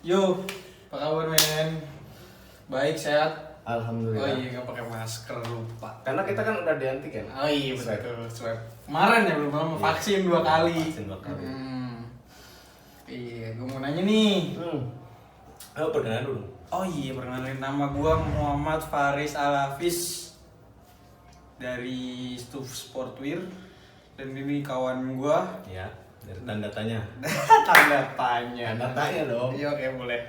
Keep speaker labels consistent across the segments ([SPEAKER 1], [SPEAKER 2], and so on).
[SPEAKER 1] Yo, apa kabar men? Baik, sehat? Oh
[SPEAKER 2] Alhamdulillah.
[SPEAKER 1] iya, nggak pakai masker, lupa.
[SPEAKER 2] Karena kita kan udah di antigen.
[SPEAKER 1] Oh iya,
[SPEAKER 2] Swab.
[SPEAKER 1] betul, swab. Kemarin ya, belum lama
[SPEAKER 2] Iya.
[SPEAKER 1] vaksin 2 kali.
[SPEAKER 2] Vaksin 2 kali.
[SPEAKER 1] Iya, gue mau nanya nih.
[SPEAKER 2] Ayo perkenalan dulu.
[SPEAKER 1] Oh iya, perkenalin nama gue Muhammad Faris Al-Hafiz dari Stuf Sportwear. Dan ini kawan gue.
[SPEAKER 2] Ya, dari tanda tanya.
[SPEAKER 1] Tanda tanya.
[SPEAKER 2] Tanda tanya dong.
[SPEAKER 1] Iya, oke, boleh.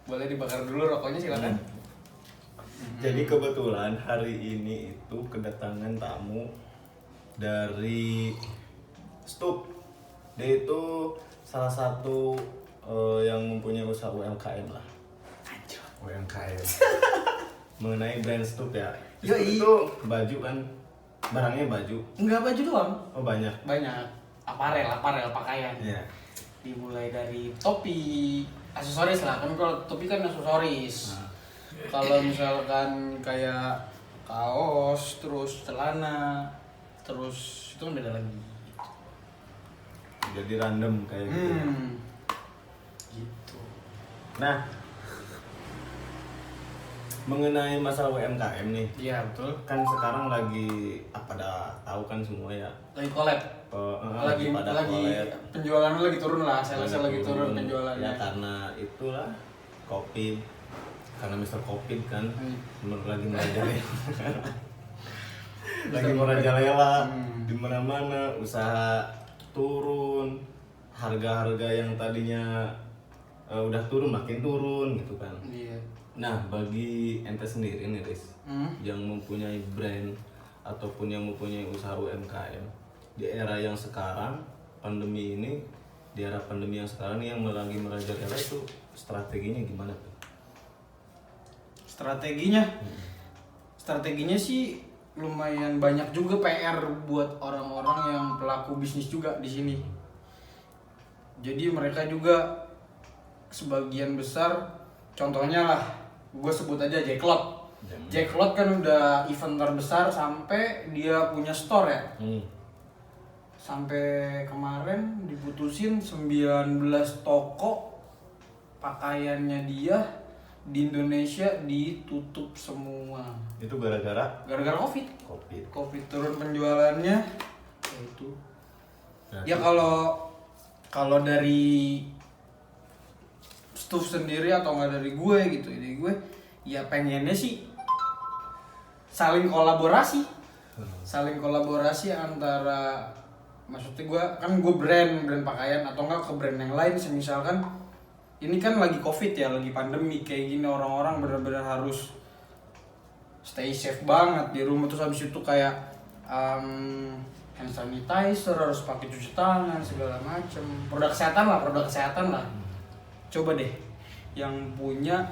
[SPEAKER 1] Boleh dibakar dulu rokoknya, silakan.
[SPEAKER 2] Jadi kebetulan hari ini itu kedatangan tamu dari Stup. Dia itu salah satu yang mempunyai usaha UMKM lah. UMKM. Mengenai brand Stup ya. Stup
[SPEAKER 1] Yoi.
[SPEAKER 2] itu baju kan, barangnya baju.
[SPEAKER 1] Enggak baju doang.
[SPEAKER 2] Oh banyak.
[SPEAKER 1] Banyak aparel pakaian.
[SPEAKER 2] Iya.
[SPEAKER 1] Dimulai dari topi, aksesoris lah, kan kalau topi kan aksesoris.
[SPEAKER 2] Nah.
[SPEAKER 1] Kalau misalkan kayak kaos, terus celana, terus itu kan beda lagi.
[SPEAKER 2] Jadi random kayak gitu.
[SPEAKER 1] Gitu.
[SPEAKER 2] Nah, mengenai masalah UMKM nih,
[SPEAKER 1] Iya betul.
[SPEAKER 2] kan sekarang lagi pada tahu kan semua ya.
[SPEAKER 1] Lagi collab. Lagi
[SPEAKER 2] collab.
[SPEAKER 1] penjualannya lagi turun lah, salesnya lagi turun
[SPEAKER 2] Ya
[SPEAKER 1] penjualannya.
[SPEAKER 2] karena itulah COVID, karena Mr. COVID kan lagi merajalela. Lagi merajalela di mana-mana, usaha turun, harga-harga yang tadinya udah turun makin turun gitu kan.
[SPEAKER 1] Iya.
[SPEAKER 2] Nah, bagi ente sendiri nih, Riz, yang mempunyai brand ataupun yang mempunyai usaha UMKM di era yang sekarang, pandemi ini, di era pandemi yang sekarang nih yang lagi merajalela itu strateginya gimana tuh?
[SPEAKER 1] Strateginya sih lumayan banyak juga PR buat orang-orang yang pelaku bisnis juga di sini. Jadi mereka juga sebagian besar, contohnya lah, gue sebut aja Jacklot. Jacklot kan udah event terbesar sampai dia punya store ya. Sampai kemarin diputusin 19 toko pakaiannya dia di Indonesia ditutup semua.
[SPEAKER 2] Itu gara-gara
[SPEAKER 1] Gara-gara COVID.
[SPEAKER 2] COVID.
[SPEAKER 1] Turun penjualannya ya itu.
[SPEAKER 2] Nah,
[SPEAKER 1] Ya kalau dari Stuf sendiri atau nggak dari gue gitu, dari gue ya pengennya sih saling kolaborasi antara, maksudnya gue kan gue brand pakaian atau enggak ke brand yang lain. Misalkan ini kan lagi COVID ya, lagi pandemi kayak gini, orang-orang benar-benar harus stay safe banget di rumah. Terus habis itu kayak hand sanitizer, harus pakai cuci tangan segala macem, produk kesehatan lah. Coba deh yang punya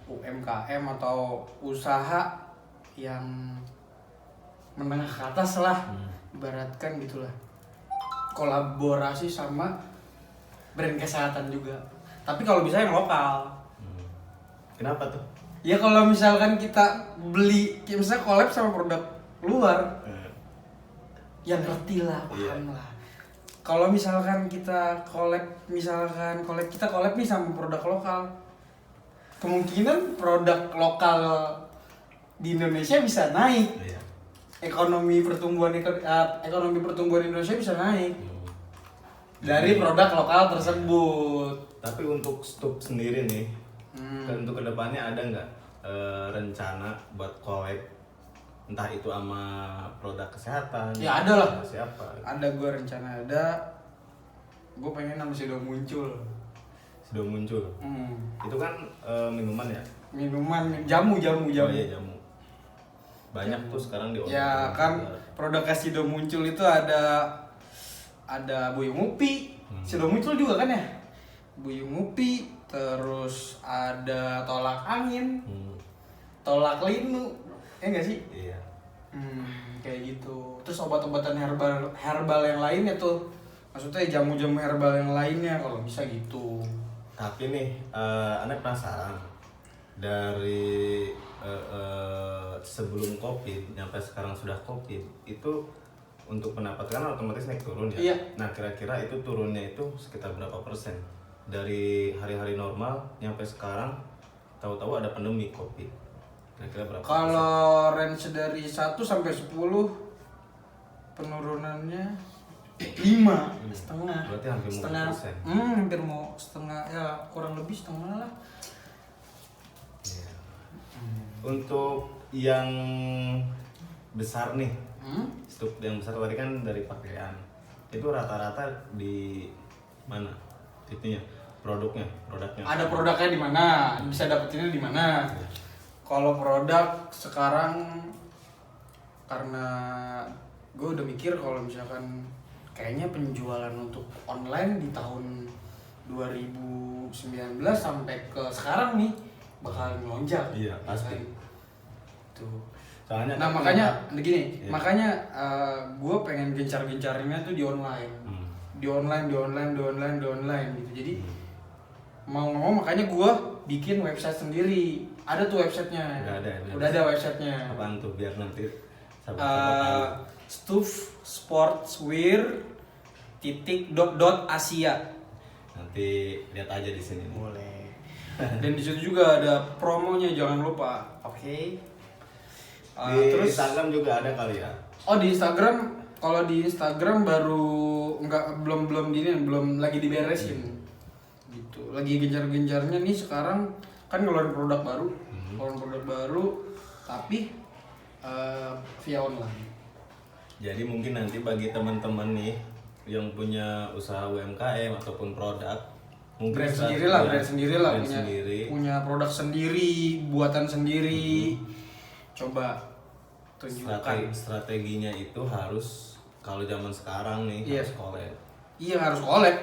[SPEAKER 1] UMKM atau usaha yang menengah ke atas lah, ibaratkan gitulah, kolaborasi sama brand kesehatan juga, tapi kalau bisa yang lokal.
[SPEAKER 2] Kenapa tuh?
[SPEAKER 1] Ya kalau misalkan kita beli, misalnya collab sama produk luar, yang ngerti lah, paham lah. Kalau misalkan kita collab nih sama produk lokal, kemungkinan produk lokal di Indonesia bisa naik. Ekonomi pertumbuhan Indonesia bisa naik dari produk lokal tersebut.
[SPEAKER 2] Tapi untuk Stup sendiri nih, untuk kedepannya ada nggak rencana buat collab, entah itu sama produk kesehatan?
[SPEAKER 1] Ya ada lah.
[SPEAKER 2] Siapa?
[SPEAKER 1] Ada, gue rencana ada. Gue pengen nama Sido muncul.
[SPEAKER 2] Sudah muncul. Itu kan minuman ya?
[SPEAKER 1] Minuman, jamu.
[SPEAKER 2] Oh iya, jamu. Banyak tuh sekarang di
[SPEAKER 1] Ya kan produk Sido muncul itu ada Buyung Upi. Sido muncul juga kan ya? Buyung Upi, terus ada tolak angin, tolak linu, ya nggak sih?
[SPEAKER 2] Iya.
[SPEAKER 1] Kayak gitu. Terus obat-obatan herbal yang lainnya tuh, maksudnya jamu-jamu herbal yang lainnya kalau bisa gitu.
[SPEAKER 2] Tapi nih, Anda penasaran dari sebelum COVID sampai sekarang sudah COVID itu untuk pendapatan otomatis naik turun ya.
[SPEAKER 1] Iya.
[SPEAKER 2] Nah kira-kira itu turunnya itu sekitar berapa persen? dari hari-hari normal nyampe sekarang tahu-tahu ada pandemi Covid. Kira-kira berapa?
[SPEAKER 1] Kalau range dari 1 sampai 10 penurunannya 5,5.
[SPEAKER 2] Berarti hampir
[SPEAKER 1] setengah.
[SPEAKER 2] 50%.
[SPEAKER 1] Hampir mau setengah, ya kurang lebih setengah lah.
[SPEAKER 2] Iya. Untuk yang besar nih, stup yang besar tadi kan dari pakaian. Itu rata-rata di mana? Itunya, produknya.
[SPEAKER 1] Ada produknya di mana? Bisa dapetinnya di mana? Kalau produk sekarang, karena gue udah mikir kalau misalkan kayaknya penjualan untuk online di tahun 2019 sampai ke sekarang nih bakal melonjak.
[SPEAKER 2] Iya, pasti.
[SPEAKER 1] Tuh.
[SPEAKER 2] Soalnya
[SPEAKER 1] Nah
[SPEAKER 2] kan
[SPEAKER 1] makanya gini,
[SPEAKER 2] iya.
[SPEAKER 1] makanya gue pengen gencar-gencarinnya tuh di online. Di online gitu. Jadi mau ngomong makanya gue bikin website sendiri. Ada tuh websitenya. Udah ada websitenya.
[SPEAKER 2] Apaan tuh biar nanti sahabat-sahabat tahu.
[SPEAKER 1] Stuffsportswear.asia.
[SPEAKER 2] Nanti lihat aja di sini.
[SPEAKER 1] Boleh. Dan di situ juga ada promonya, jangan lupa. Oke.
[SPEAKER 2] Di
[SPEAKER 1] Terus
[SPEAKER 2] Instagram juga ada kali ya.
[SPEAKER 1] Oh, di Instagram, kalau di Instagram baru belum lagi diberesin. Gitu. Lagi gencar-gencarnya nih sekarang kan ngeluarin produk baru. Tapi via online.
[SPEAKER 2] Jadi mungkin nanti bagi teman-teman nih yang punya usaha UMKM ataupun produk, mungkin
[SPEAKER 1] brand sendiri lah, punya produk sendiri, buatan sendiri. Coba tunjukkan.
[SPEAKER 2] Strateginya itu harus, kalau zaman sekarang nih,
[SPEAKER 1] Iya.
[SPEAKER 2] harus collab.
[SPEAKER 1] Iya, harus collab.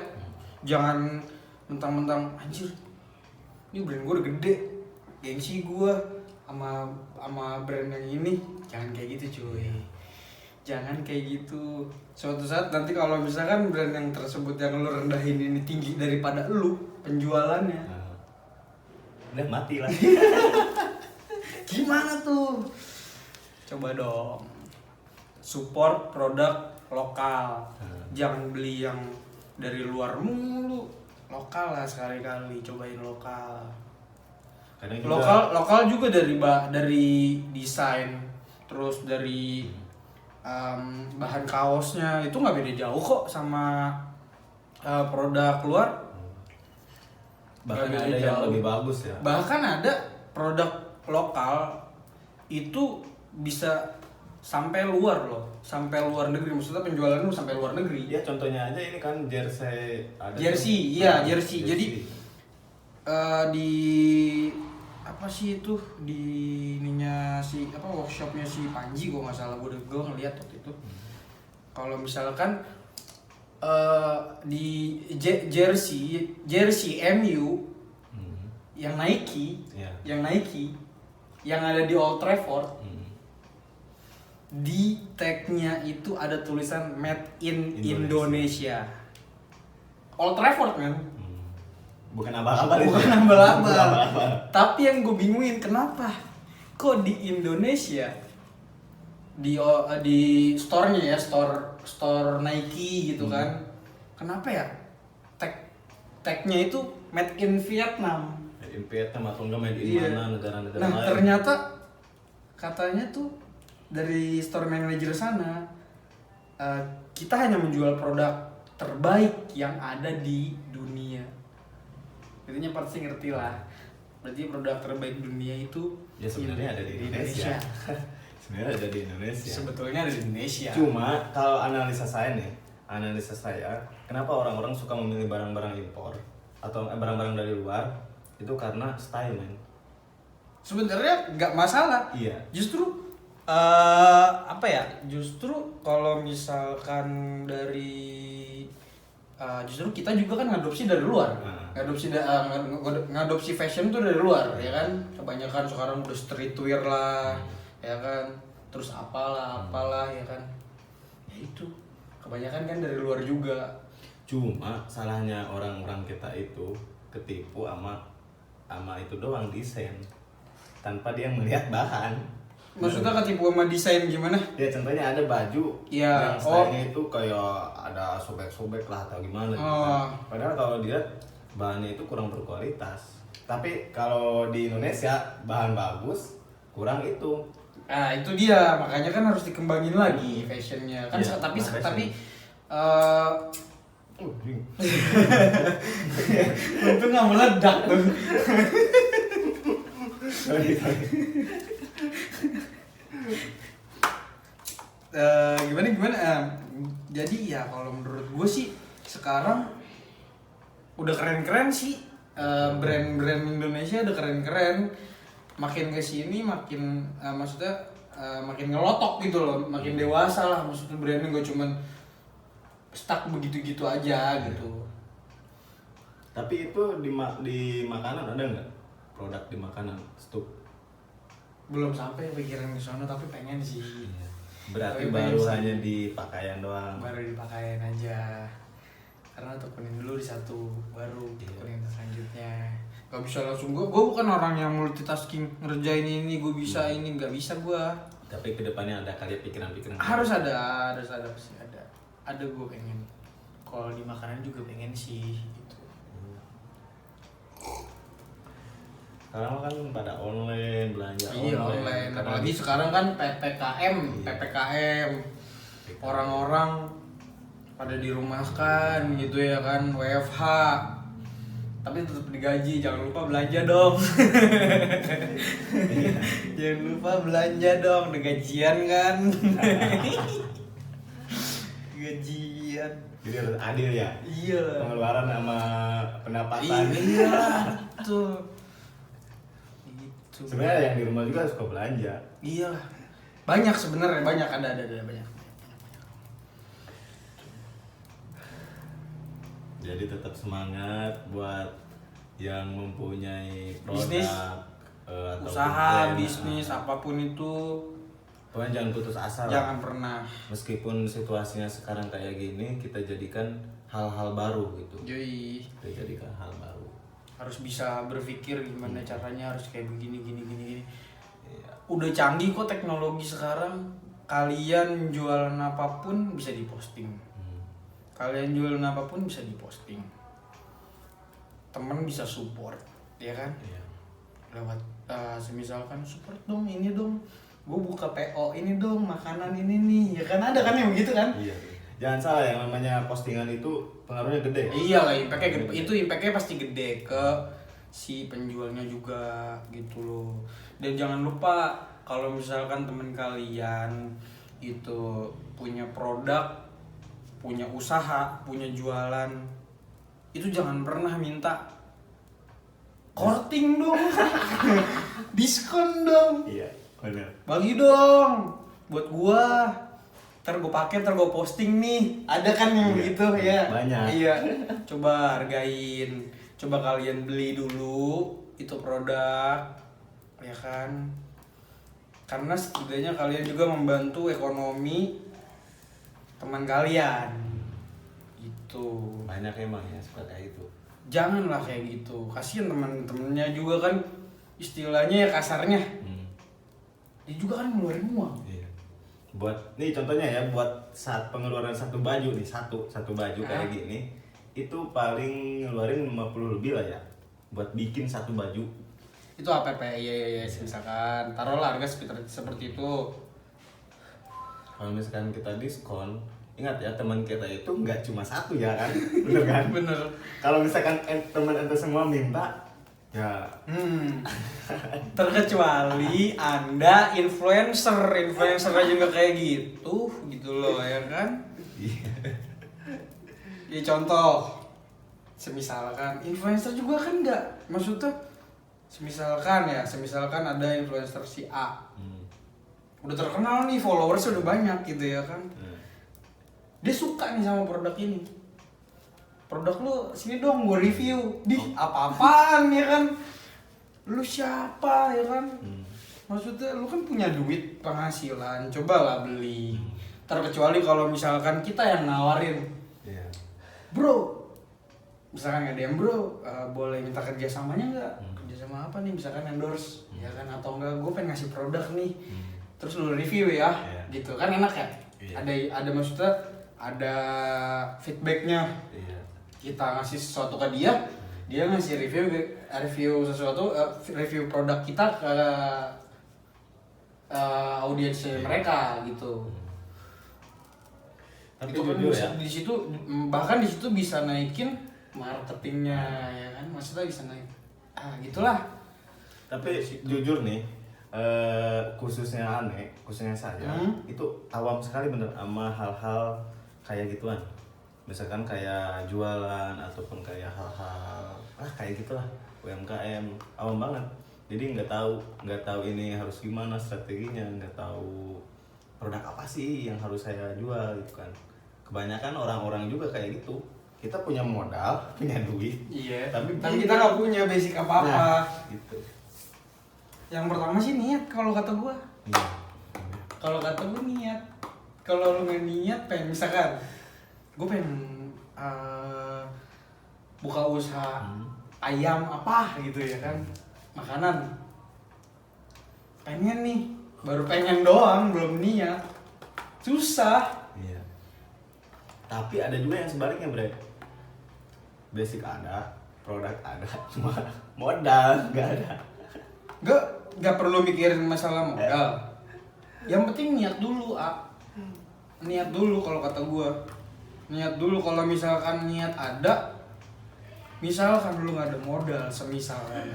[SPEAKER 1] Jangan mentang-mentang anjir, ini brand gue udah gede, gengsi gue sama brand yang ini. Jangan kayak gitu cuy, jangan kayak gitu. Suatu saat nanti kalau misalkan brand yang tersebut yang lu rendahin ini tinggi daripada lu penjualannya,
[SPEAKER 2] Nah, udah mati lah.
[SPEAKER 1] gimana tuh? Coba dong support produk lokal. Jangan beli yang dari luar mulu. Lokal lah sekali-kali, cobain lokal.
[SPEAKER 2] Kadang juga,
[SPEAKER 1] Lokal juga dari desain, terus dari bahan kaosnya itu nggak beda jauh kok sama produk luar.
[SPEAKER 2] bahkan
[SPEAKER 1] Nggak
[SPEAKER 2] ada
[SPEAKER 1] beda
[SPEAKER 2] yang
[SPEAKER 1] jauh.
[SPEAKER 2] lebih bagus ya.
[SPEAKER 1] Bahkan ada produk lokal itu bisa sampai luar loh, sampai luar negeri. Maksudnya penjualannya sampai luar negeri.
[SPEAKER 2] Ya contohnya aja ini kan jersey.
[SPEAKER 1] Jersey. Jadi di apa sih itu, di ininya si apa, workshopnya si Panji gue nggak salah, gue ngeliat waktu itu. Kalau misalkan di jersey MU yang Nike, yang ada di Old Trafford, di tag-nya itu ada tulisan Made in Indonesia. Old Trafford kan?
[SPEAKER 2] Bukan abal-abal.
[SPEAKER 1] Tapi yang gue bingungin, kenapa kok di Indonesia di store-nya ya, store Nike gitu kan, kenapa ya tag-nya itu Made in Vietnam?
[SPEAKER 2] Made in Vietnam atau enggak made in mana negara-negara
[SPEAKER 1] Nah
[SPEAKER 2] lain.
[SPEAKER 1] ternyata katanya tuh dari store manager sana, kita hanya menjual produk terbaik yang ada di dunia. Intinya pasti ngerti lah. Berarti produk terbaik dunia itu
[SPEAKER 2] Ya sebenarnya ada di Indonesia. Sebenarnya ada di Indonesia.
[SPEAKER 1] Sebetulnya ada di Indonesia.
[SPEAKER 2] Cuma kalau analisa saya, kenapa orang-orang suka memilih barang-barang impor atau barang-barang dari luar, itu karena style, men.
[SPEAKER 1] Sebenarnya nggak masalah.
[SPEAKER 2] Iya.
[SPEAKER 1] Justru apa ya? Justru kalau misalkan dari justru kita juga kan ngadopsi dari luar. Ngadopsi fashion tuh dari luar, ya kan? Kebanyakan sekarang udah streetwear lah, ya kan? Terus apalah ya kan? Ya itu. Kebanyakan kan dari luar juga.
[SPEAKER 2] Cuma salahnya orang-orang kita itu ketipu sama itu doang, desain, tanpa dia melihat bahan.
[SPEAKER 1] Maksudnya ketipu sama desain gimana?
[SPEAKER 2] Ya contohnya ada baju
[SPEAKER 1] Iya.
[SPEAKER 2] yang stylenya itu kayak ada sobek-sobek lah atau gimana gitu kan. Padahal kalau dia bahannya itu kurang berkualitas. Tapi kalau di Indonesia bahan bagus, kurang itu.
[SPEAKER 1] Nah itu dia, makanya kan harus dikembangin lagi fashionnya kan.
[SPEAKER 2] Iya,
[SPEAKER 1] tapi
[SPEAKER 2] fashion.
[SPEAKER 1] tapi untung nggak meledak tuh.
[SPEAKER 2] Sorry.
[SPEAKER 1] Gimana jadi ya kalau menurut gue sih sekarang udah keren-keren sih, brand-brand Indonesia udah keren-keren, makin kesini makin maksudnya makin ngelotok gitu loh, makin dewasa lah, maksudnya brandnya gak cuman stuck begitu-gitu aja gitu.
[SPEAKER 2] Tapi itu di makanan ada nggak produk di makanan stuk?
[SPEAKER 1] Belum sampai pikiran ke sana tapi pengen sih.
[SPEAKER 2] Berarti
[SPEAKER 1] Tapi
[SPEAKER 2] baru
[SPEAKER 1] pengen sih.
[SPEAKER 2] hanya di pakaian doang.
[SPEAKER 1] Baru dipakain aja. Karena tekunin dulu di satu, baru tekunin selanjutnya. Gak bisa langsung, gue bukan orang yang multitasking ngerjain ini, gue bisa ini, gak bisa gue.
[SPEAKER 2] Tapi kedepannya ada kali pikiran-pikiran.
[SPEAKER 1] Harus ada pasti ada. Ada gue pengen. Kalau di makanan juga pengen sih gitu.
[SPEAKER 2] Sekarang kan pada online, belanja
[SPEAKER 1] Iya online,
[SPEAKER 2] Karena
[SPEAKER 1] apalagi sekarang kan PPKM, orang-orang pada dirumahkan gitu ya kan, WFH, tapi tetap digaji, jangan lupa belanja dong. Jangan lupa belanja dong, udah gajian kan. Gajian.
[SPEAKER 2] jadi harus adil ya.
[SPEAKER 1] Iya.
[SPEAKER 2] Pengeluaran sama pendapatan.
[SPEAKER 1] Iya, betul. Gitu.
[SPEAKER 2] Sebenarnya yang di rumah juga suka belanja.
[SPEAKER 1] Iya lah. Banyak sebenarnya, banyak ada banyak.
[SPEAKER 2] Jadi tetap semangat buat yang mempunyai produk,
[SPEAKER 1] Bisnis,
[SPEAKER 2] atau
[SPEAKER 1] usaha,
[SPEAKER 2] brand,
[SPEAKER 1] bisnis, apapun itu
[SPEAKER 2] pokoknya jangan putus asa lah.
[SPEAKER 1] jangan pernah.
[SPEAKER 2] Meskipun situasinya sekarang kayak gini, kita jadikan hal-hal baru gitu.
[SPEAKER 1] Jadi
[SPEAKER 2] Kita jadikan hal baru.
[SPEAKER 1] harus bisa berpikir gimana caranya, harus kayak begini.
[SPEAKER 2] Iya.
[SPEAKER 1] Udah canggih kok teknologi sekarang. Kalian jualan apapun bisa diposting. Kalian jualan apapun bisa diposting. Temen bisa support, ya kan?
[SPEAKER 2] Iya.
[SPEAKER 1] Lewat semisalkan support dong ini dong, gue buka PO ini dong, makanan ini nih, ya kan ada kan yang begitu kan?
[SPEAKER 2] Iya. Jangan salah, yang namanya postingan itu pengaruhnya gede.
[SPEAKER 1] Iya lah, impactnya pasti gede ke si penjualnya juga gitu loh. Dan jangan lupa kalau misalkan temen kalian itu punya produk, punya usaha, punya jualan, itu jangan pernah minta korting dong, diskon dong,
[SPEAKER 2] Iya, benar.
[SPEAKER 1] bagi dong buat gua, ntar gua pakai, ntar gua posting nih, ada kan yang
[SPEAKER 2] Iya,
[SPEAKER 1] begitu ya?
[SPEAKER 2] banyak.
[SPEAKER 1] Iya, coba hargain, coba kalian beli dulu itu produk, ya kan? Karena setidaknya kalian juga membantu ekonomi teman kalian, gitu.
[SPEAKER 2] Banyak emang ya suka kayak gitu.
[SPEAKER 1] Janganlah kayak gitu, kasihan teman-temannya juga kan, istilahnya ya kasarnya, dia juga kan ngeluarin uang.
[SPEAKER 2] Iya. Buat nih contohnya ya, buat saat pengeluaran satu baju nih, satu baju kayak gini, itu paling ngeluarin 50 lebih lah ya buat bikin satu baju.
[SPEAKER 1] Itu APP, iya, misalkan taruhlah harga seperti itu.
[SPEAKER 2] Kalau misalkan kita diskon, ingat ya teman kita itu nggak cuma satu ya kan, bener kan?
[SPEAKER 1] Bener.
[SPEAKER 2] Kalau misalkan teman ente semua minta, ya
[SPEAKER 1] Terkecuali Anda influencer aja nggak kayak gitu loh ya kan? Ya contoh, semisalkan influencer juga kan nggak, maksudnya semisalkan ada influencer si A, udah terkenal nih, followers udah banyak gitu ya kan, dia suka nih sama produk ini, produk lu sini dong gue review, apa-apaan ya kan, lu siapa ya kan, maksudnya lu kan punya duit penghasilan, cobalah beli. Terkecuali kalau misalkan kita yang nawarin, bro, misalkan nggak ada yang bro, boleh minta kerjasamanya nggak? Kerjasama apa nih? Misalkan endorse, ya kan? Atau enggak, gue pengen ngasih produk nih, terus lu review ya, gitu kan enak ya? Ada maksudnya, ada feedbacknya. Kita ngasih sesuatu ke dia dia ngasih review sesuatu, review produk kita ke audiensnya mereka gitu.
[SPEAKER 2] Tapi
[SPEAKER 1] Itu kan
[SPEAKER 2] jujur ya,
[SPEAKER 1] di situ, bahkan di situ bisa naikin marketingnya ya kan, maksudnya bisa naik gitulah.
[SPEAKER 2] tapi jujur nih, khususnya saya itu awam sekali bener sama hal-hal kayak gituan. Misalkan kayak jualan ataupun kayak hal-hal kayak gitulah, UMKM awam banget. Jadi nggak tahu ini harus gimana strateginya, nggak tahu produk apa sih yang harus saya jual gitu kan. Kebanyakan orang-orang juga kayak gitu. Kita punya modal, punya duit,
[SPEAKER 1] Iya.
[SPEAKER 2] tapi
[SPEAKER 1] kita nggak punya basic apa-apa.
[SPEAKER 2] Nah, gitu.
[SPEAKER 1] Yang pertama sih niat kalau kata gua.
[SPEAKER 2] Iya.
[SPEAKER 1] Kalau kata gua niat. Kalau lu nggak niat, pengen misalkan, gua pengen buka usaha ayam apa gitu ya kan, makanan. Pengen nih, baru pengen doang, belum niat. Susah.
[SPEAKER 2] Iya. Tapi ada juga yang sebaliknya, Bre. Basic ada, produk ada, cuma modal nggak ada.
[SPEAKER 1] Gak perlu mikirin masalah modal. Yang penting niat dulu, niat dulu kalau kata gua. Niat dulu. Kalau misalkan niat ada, misalkan lu nggak ada modal, semisalkan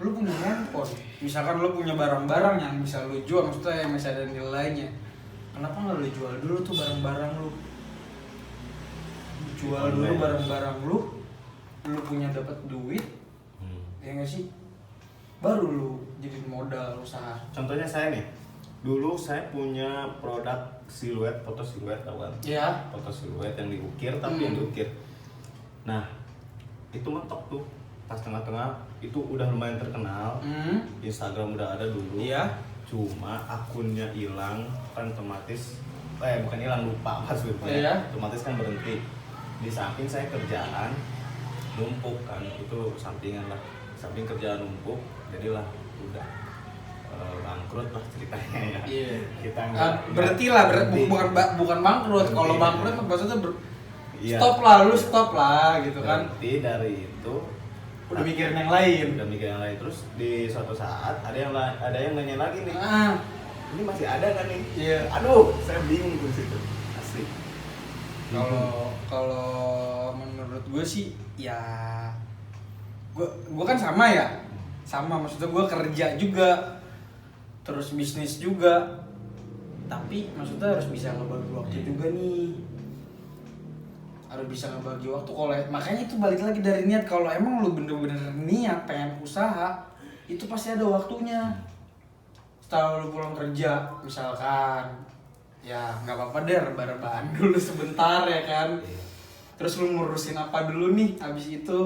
[SPEAKER 1] lu punya handphone, misalkan lu punya barang-barang yang bisa lu jual, maksudnya yang masih ada nilainya, kenapa nggak lu jual dulu tuh barang-barang lu? Jual dulu barang-barang lu punya dapat duit, ya nggak sih? Baru lu jadi modal usaha.
[SPEAKER 2] Contohnya saya nih, dulu saya punya produk siluet, foto siluet, tau kan?
[SPEAKER 1] Ya.
[SPEAKER 2] Foto siluet yang diukir, tapi yang diukir. Nah, itu mentok tuh pas tengah-tengah, itu udah lumayan terkenal. Instagram udah ada dulu.
[SPEAKER 1] Iya.
[SPEAKER 2] Cuma akunnya hilang, kan otomatis bukan hilang, lupa maksudnya.
[SPEAKER 1] Iya.
[SPEAKER 2] Otomatis kan berhenti. Di samping saya kerjaan numpuk kan, itu sampingan lah. Samping kerjaan numpuk, jadilah udah bangkrut lah ceritanya ya.
[SPEAKER 1] Iya.
[SPEAKER 2] Kita nggak
[SPEAKER 1] berhenti lah,
[SPEAKER 2] berhenti.
[SPEAKER 1] bukan bangkrut.
[SPEAKER 2] Berhenti.
[SPEAKER 1] Kalau bangkrut maksudnya
[SPEAKER 2] Iya.
[SPEAKER 1] stop lah gitu kan.
[SPEAKER 2] Berhenti dari itu.
[SPEAKER 1] Udah mikirin yang lain.
[SPEAKER 2] Udah mikir yang lain, terus di suatu saat ada yang nanya lagi nih, ini masih ada kan nih?
[SPEAKER 1] Iya.
[SPEAKER 2] Aduh, saya bingung tuh situ, asli.
[SPEAKER 1] Kalau menurut gue sih ya, gue kan sama maksudnya gue kerja juga, terus bisnis juga, tapi maksudnya harus bisa ngebagi waktu juga nih, harus bisa ngebagi waktu. Kalau makanya itu balik lagi dari niat. Kalau emang lu bener-bener niat pengen usaha, itu pasti ada waktunya. Setelah lu pulang kerja misalkan, ya nggak apa-apa deh, rebahan dulu sebentar ya kan. Terus lu ngurusin apa dulu nih abis itu,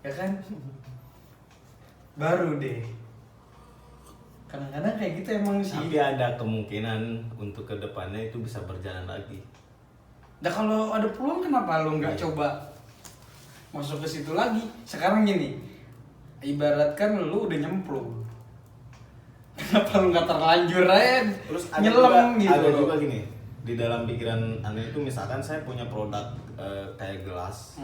[SPEAKER 1] ya kan, baru deh. Kadang-kadang kayak gitu emang sih.
[SPEAKER 2] Tapi ada kemungkinan untuk kedepannya itu bisa berjalan lagi.
[SPEAKER 1] Nah kalau ada peluang kenapa lu nggak coba masuk ke situ lagi? Sekarang gini, ibaratkan lu udah nyemplung, kenapa lu nggak terlanjur aja
[SPEAKER 2] Terus
[SPEAKER 1] nyelam gitu?
[SPEAKER 2] Ada juga gini, di dalam pikiran aneh itu misalkan saya punya produk kayak gelas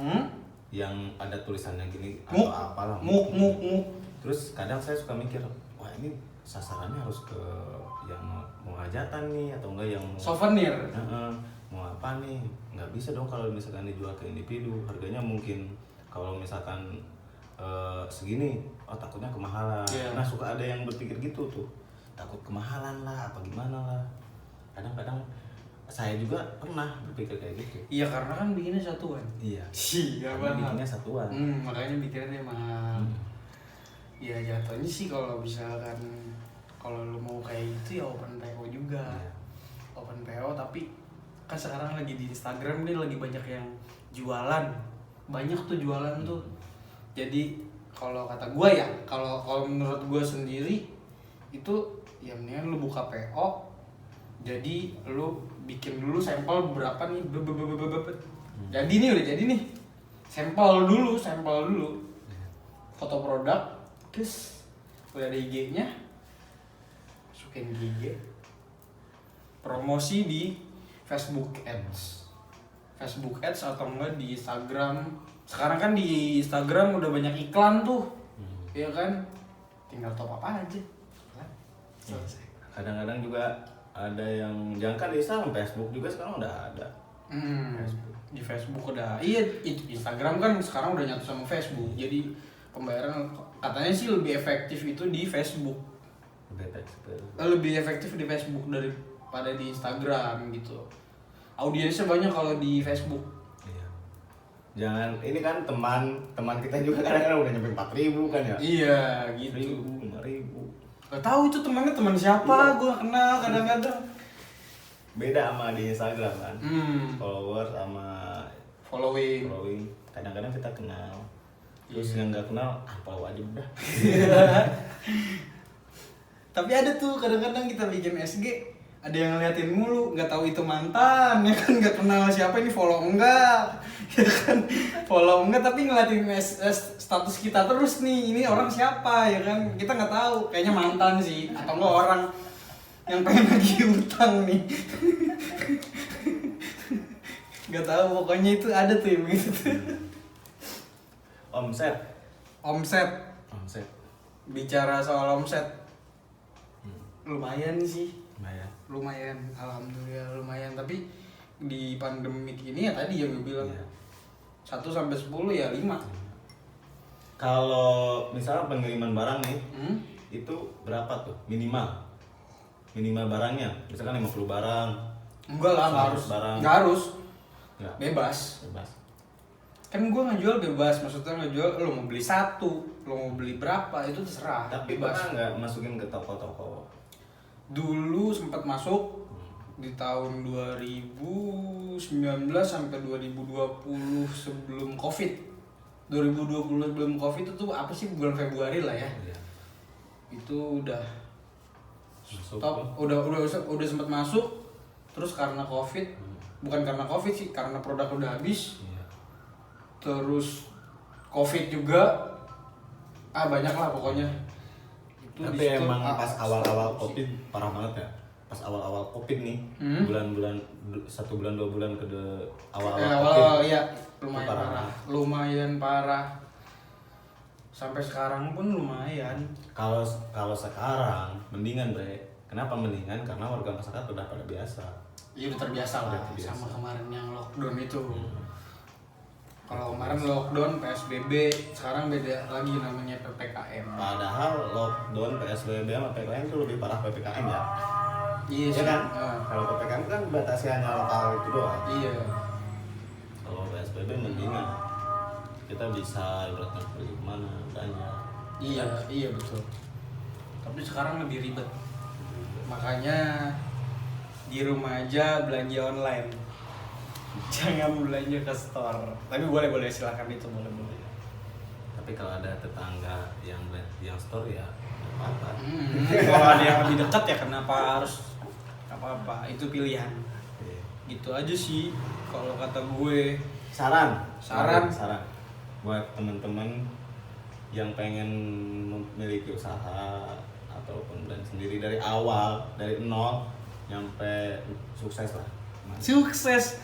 [SPEAKER 2] yang ada tulisannya gini atau apalah.
[SPEAKER 1] Muk.
[SPEAKER 2] Terus kadang saya suka mikir, wah ini sasarannya harus ke yang mau hajatan nih atau enggak yang mau
[SPEAKER 1] Souvenir.
[SPEAKER 2] Mau apa nih, nggak bisa dong kalau misalkan dijual ke individu, harganya mungkin kalau misalkan segini, takutnya kemahalan. Nah suka ada yang berpikir gitu tuh, takut kemahalan lah apa gimana lah. Kadang-kadang saya juga pernah berpikir kayak gitu.
[SPEAKER 1] Iya karena kan bikinnya satuan.
[SPEAKER 2] Iya.
[SPEAKER 1] Iya
[SPEAKER 2] Karena bikinnya satuan.
[SPEAKER 1] Makanya bikinnya mahal. Ya jatuhnya sih kalau misalkan kalau lu mau kayak gitu ya open PO juga. Open PO, tapi kan sekarang lagi di Instagram nih lagi banyak yang jualan. Banyak tuh jualan tuh. Jadi kalau kata gue ya, kalau menurut gue sendiri itu ya mendingan lu buka PO. Jadi lu bikin dulu sampel berapa nih, jadi nih udah jadi nih, sampel dulu, foto produk, terus udah ada IG-nya, masukin IG, promosi di Facebook Ads atau enggak di Instagram Sekarang kan di Instagram udah banyak iklan tuh, ya kan? Tinggal top apa aja. Selesai.
[SPEAKER 2] Kadang-kadang juga ada yang jangan kan di Instagram, Facebook juga sekarang udah ada.
[SPEAKER 1] Facebook. Di Facebook udah, iya Instagram kan sekarang udah nyatu sama Facebook. Jadi pembayaran katanya sih lebih efektif itu di Facebook. Lebih efektif di Facebook daripada di Instagram gitu. Audiensnya banyak kalau di Facebook.
[SPEAKER 2] Iya. Jangan, ini kan teman kita juga kadang-kadang udah nyampe 4.000 kan ya.
[SPEAKER 1] Iya gitu.
[SPEAKER 2] 5.000.
[SPEAKER 1] Gak tahu itu temannya teman siapa, gue gak kenal kadang-kadang.
[SPEAKER 2] Beda sama di Instagram kan. Followers sama
[SPEAKER 1] Following.
[SPEAKER 2] Kadang-kadang kita kenal. Terus yang nggak kenal, follow aja udah.
[SPEAKER 1] Tapi ada tuh kadang-kadang kita bikin SG, ada yang ngeliatin mulu, nggak tahu itu mantan, ya kan, nggak kenal siapa ini, follow enggak, ya kan, follow enggak tapi ngeliatin status kita terus nih, ini orang siapa, ya kan, kita nggak tahu, kayaknya mantan sih, atau enggak orang yang pengen lagi utang nih. Nggak tahu, pokoknya itu ada tuh yang begitu tuh. Omset. Bicara soal omset, lumayan sih. Lumayan, alhamdulillah lumayan. Tapi di pandemik ini ya tadi yang gue bilang, 1 sampai 10 ya 5.
[SPEAKER 2] Kalau misalnya pengiriman barang nih, itu berapa tuh minimal barangnya? Misalkan 50 barang.
[SPEAKER 1] Enggak lah, nggak harus. Nggak harus. Bebas. Kan gue ngejual bebas, maksudnya ngejual lo mau beli 1, lo mau beli berapa itu terserah.
[SPEAKER 2] Tapi
[SPEAKER 1] bebas.
[SPEAKER 2] pernah nggak masukin ke toko-toko?
[SPEAKER 1] Dulu sempat masuk di tahun 2019 sampai 2020 sebelum Covid. 2020 sebelum Covid itu tuh apa sih, bulan Februari lah ya. Itu udah stop, udah sempat masuk. Terus karena Covid, bukan karena Covid sih, karena produk udah habis. Terus Covid juga, banyak lah pokoknya. Itu
[SPEAKER 2] tapi emang pas awal-awal Covid parah banget ya. Pas awal-awal Covid nih, bulan-bulan 1 bulan 2 bulan ke awal-awal Covid.
[SPEAKER 1] Iya, lumayan parah. Sampai sekarang pun lumayan.
[SPEAKER 2] Kalau sekarang mendingan, Bre. Kenapa mendingan? Karena warga masyarakat udah pada biasa.
[SPEAKER 1] Iya, udah terbiasa lah sama kemarin yang lockdown itu. Kalau kemarin lockdown, PSBB, sekarang beda lagi namanya PPKM.
[SPEAKER 2] Padahal lockdown, PSBB sama PPKM itu lebih parah PPKM ya.
[SPEAKER 1] Iya sih.
[SPEAKER 2] Kan? Kalau PPKM kan batasi hanya lokal itu doang.
[SPEAKER 1] Iya.
[SPEAKER 2] Kalau PSBB mendingan kita bisa ibaratnya pergi kemana, belanja.
[SPEAKER 1] Iya betul. Tapi sekarang lebih ribet. Makanya di rumah aja belanja online. Jangan belanja ke store. Tapi boleh silakan, itu boleh.
[SPEAKER 2] Tapi kalau ada tetangga yang store ya apa-apa.
[SPEAKER 1] Kalau ada yang lebih dekat ya kenapa harus apa-apa, itu pilihan. Gitu aja sih kalau kata gue.
[SPEAKER 2] Saran buat teman-teman yang pengen memiliki usaha ataupun brand sendiri dari awal, dari nol nyampe sukses lah. Sukses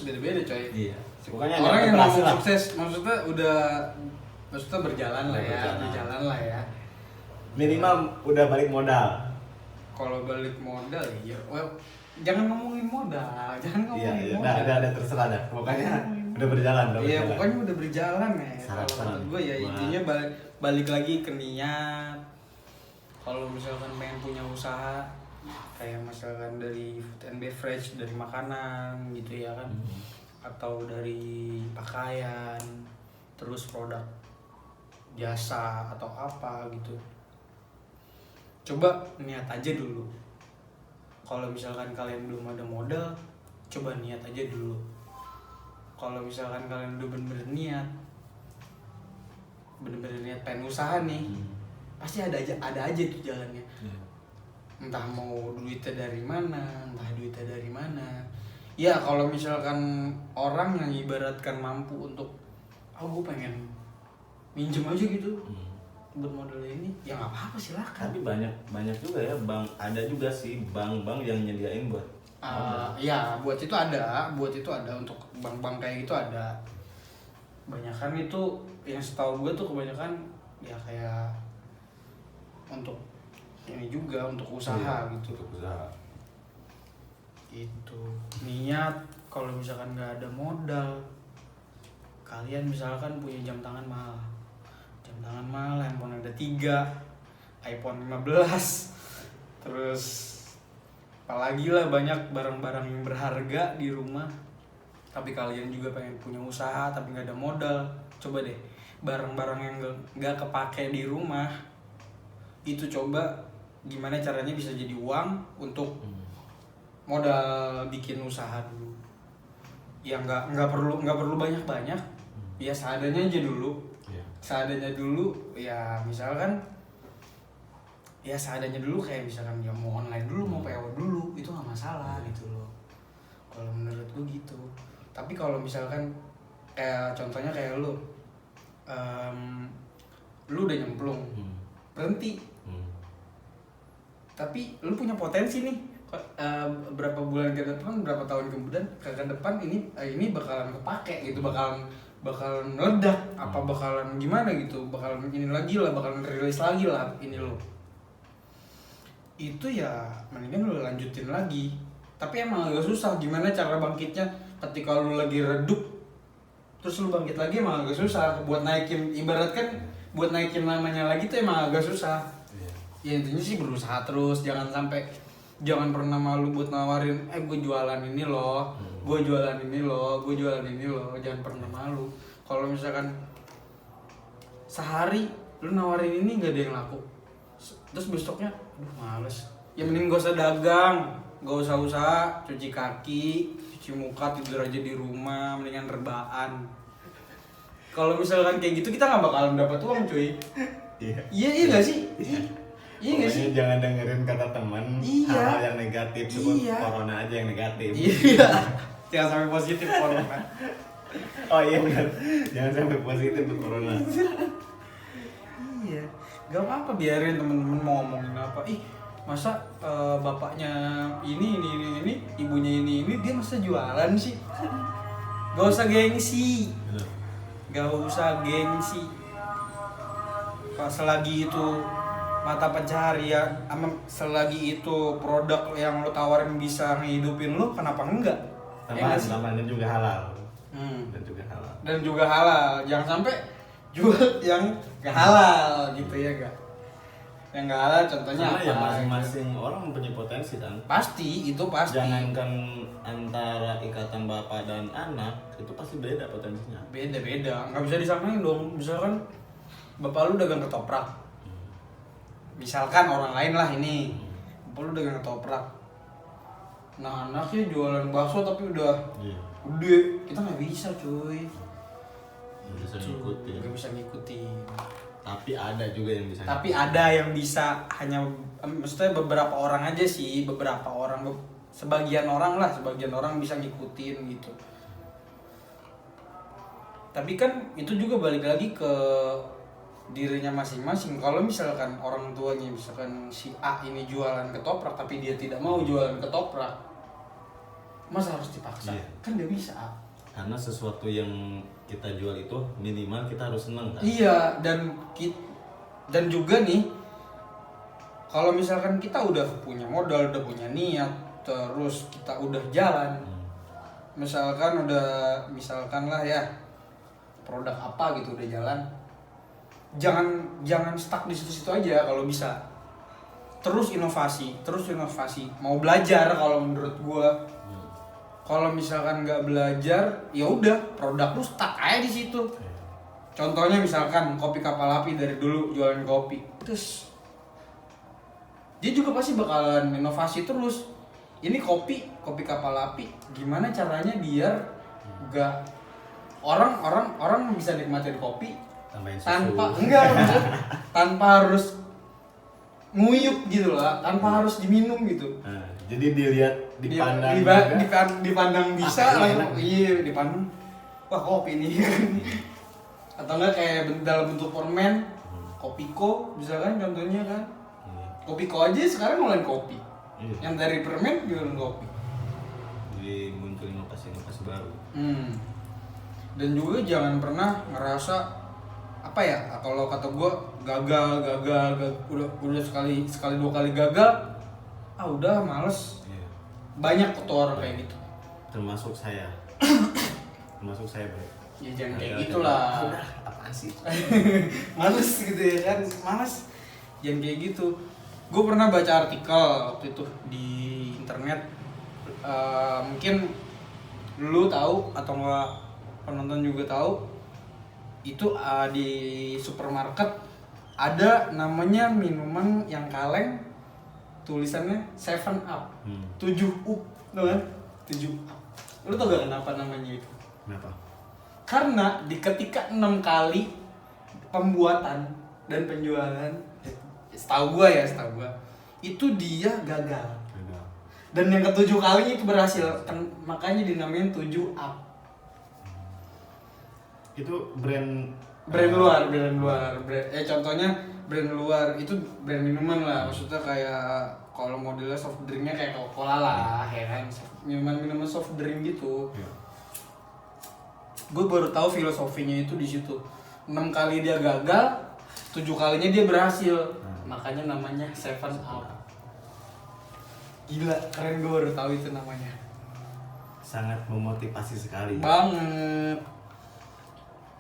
[SPEAKER 2] beda-beda coy. Iya. Pokoknya
[SPEAKER 1] orang yang mau sukses maksudnya berjalan lah ya.
[SPEAKER 2] Minimal udah balik modal.
[SPEAKER 1] Kalau balik modal ya, jangan ngomongin modal.
[SPEAKER 2] Iya, ada terserah dah. Pokoknya udah berjalan.
[SPEAKER 1] Iya, pokoknya udah berjalan ya. Kalau menurut gue ya intinya balik lagi ke niat. Kalau misalkan pengen punya usaha kayak misalkan dari food and beverage, dari makanan gitu ya kan, atau dari pakaian, terus produk jasa atau apa gitu, coba niat aja dulu. Kalau misalkan kalian belum ada modal, coba niat aja dulu. Kalau misalkan kalian udah bener-bener niat pengen usaha nih, pasti ada aja tuh jalannya. Entah mau duitnya dari mana. Ya kalau misalkan orang yang ibaratkan mampu untuk gue pengen minjem aja gitu buat modal ini, ya nggak apa-apa, silakan.
[SPEAKER 2] Tapi banyak juga ya bang, ada juga sih bank yang nyediain buat
[SPEAKER 1] Iya, buat itu ada untuk bank-bank kayak gitu ada. Kebanyakan itu yang setahu gue tuh kebanyakan ya kayak untuk ini juga untuk usaha gitu.
[SPEAKER 2] Untuk usaha.
[SPEAKER 1] Itu niat kalau misalkan nggak ada modal, kalian misalkan punya jam tangan mahal, handphone ada 3, iPhone 15, terus apalagi lah banyak barang-barang yang berharga di rumah, tapi kalian juga pengen punya usaha tapi nggak ada modal. Coba deh barang-barang yang nggak kepake di rumah itu, coba gimana caranya bisa jadi uang untuk modal bikin usaha dulu. Ya nggak perlu banyak-banyak, ya seadanya aja dulu. Seadanya dulu ya, misalkan ya seadanya dulu, kayak misalkan ya mau online dulu, mau PO dulu, itu nggak masalah gitu loh kalau menurut gue gitu. Tapi kalau misalkan kayak contohnya kayak lu udah nyemplung, berhenti, tapi lu punya potensi nih, berapa bulan ke depan, berapa tahun kemudian ke depan ini bakalan kepake gitu, bakalan meledak, apa bakalan gimana gitu, bakalan ini lagi lah, bakalan rilis lagi lah ini lo. Itu ya mendingan lu lanjutin lagi. Tapi emang agak susah gimana cara bangkitnya ketika lu lagi redup terus lu bangkit lagi, emang agak susah buat naikin, ibaratkan buat naikin namanya lagi tuh emang agak susah. Ya intinya sih berusaha terus, jangan pernah malu buat nawarin gue jualan ini loh, gue jualan ini loh, jangan pernah malu. Kalau misalkan sehari lu nawarin ini nggak ada yang laku, terus besoknya aduh males, ya mending gak usah dagang, gak usah usaha, cuci kaki, cuci muka, tidur aja di rumah, mendingan rebaan. Kalau misalkan kayak gitu kita nggak bakalan dapat uang cuy. Iya nggak sih? Iya nggak sih?
[SPEAKER 2] Jangan dengerin kata teman, hal yang negatif, cuma corona aja yang negatif.
[SPEAKER 1] Iya, jangan sampai positif corona.
[SPEAKER 2] Oh iya benar, jangan sampai positif tuh corona.
[SPEAKER 1] Iya, gak apa-apa, biarin temen-temen mau ngomongin apa. Masa bapaknya ini, ibunya ini, dia masa jualan sih? Gak usah gengsi. Pas selagi itu mata pencaharian, selagi itu produk yang lo tawarin bisa ngehidupin lo, kenapa enggak?
[SPEAKER 2] Tambahan juga halal. Dan juga
[SPEAKER 1] halal. Jangan sampai jual yang gak halal gitu ya gak? Yang gak halal contohnya
[SPEAKER 2] karena
[SPEAKER 1] apa?
[SPEAKER 2] Ya masing-masing orang mempunyai potensi kan.
[SPEAKER 1] Pasti.
[SPEAKER 2] Jangankan antara ikatan bapak dan anak, itu pasti beda potensinya.
[SPEAKER 1] Beda. Nggak bisa disamain dong. Misalkan bapak lu dagang ketoprak. Misalkan orang lain lah ini. Bapak lu dagang ketoprak. Nah anaknya jualan bakso tapi udah gede. Kita nggak bisa cuy. Nggak bisa ngikutin. Tapi ada yang bisa, hanya maksudnya beberapa orang aja sih, sebagian orang bisa ngikutin gitu. Tapi kan itu juga balik lagi ke dirinya masing-masing. Kalau misalkan orang tuanya, misalkan si A ini jualan ketoprak tapi dia tidak mau jualan ketoprak, masa harus dipaksa? Kan nggak bisa.
[SPEAKER 2] Karena sesuatu yang kita jual itu minimal kita harus senang kan?
[SPEAKER 1] Iya, dan juga nih, kalau misalkan kita udah punya modal, udah punya niat, terus kita udah jalan, misalkan lah ya, produk apa gitu udah jalan, jangan stuck di situ-situ aja kalau bisa. Terus inovasi, mau belajar kalau menurut gua. Kalau misalkan nggak belajar, ya udah produk lu stuck aja di situ. Contohnya misalkan kopi kapal api, dari dulu jualan kopi, terus dia juga pasti bakalan inovasi terus. Ini kopi kapal api, gimana caranya biar nggak orang bisa nikmatin kopi tanpa harus nguyup gitu lah, tanpa harus diminum gitu.
[SPEAKER 2] Jadi dilihat
[SPEAKER 1] dipandang bisa langsung dipandang, wah kopi ini. Atau enggak kayak dalam bentuk permen, Kopiko misalkan contohnya kan. Kopiko aja sekarang ngelain kopi. Yang dari permen jualan kopi.
[SPEAKER 2] dimunculin inovasi-inovasi baru.
[SPEAKER 1] Dan juga jangan pernah ngerasa apa ya, kalau kata gue gagal, udah sekali dua kali gagal, udah males.
[SPEAKER 2] Iya.
[SPEAKER 1] Banyak tuh orang kayak gitu.
[SPEAKER 2] Termasuk saya bro.
[SPEAKER 1] Ya jangan kayak gitulah.
[SPEAKER 2] Udah apaan sih?
[SPEAKER 1] Males gitu ya kan, males. Jangan kayak gitu. Gue pernah baca artikel waktu itu di internet. Mungkin lu tahu atau enggak, penonton juga tahu. Itu di supermarket ada namanya minuman yang kaleng, tulisannya 7 Up. 7 up, tau kan? 7 up. Lu tau gak kenapa namanya itu?
[SPEAKER 2] Kenapa?
[SPEAKER 1] Karena di ketika 6 kali pembuatan dan penjualan, setahu gua itu dia gagal. Dan yang ke-7 kalinya itu berhasil, makanya dinamain 7 up.
[SPEAKER 2] Itu brand
[SPEAKER 1] luar. Contohnya brand luar itu brand minuman lah, maksudnya kayak kalau modelnya soft drinknya kayak Coca-Cola lah, ya kan, minuman soft drink gitu. Gue baru tahu filosofinya itu di situ. 6 kali dia gagal, 7 kalinya dia berhasil, makanya namanya 7 Up. Gila, keren, gue baru tahu itu namanya.
[SPEAKER 2] Sangat memotivasi sekali.
[SPEAKER 1] Banget.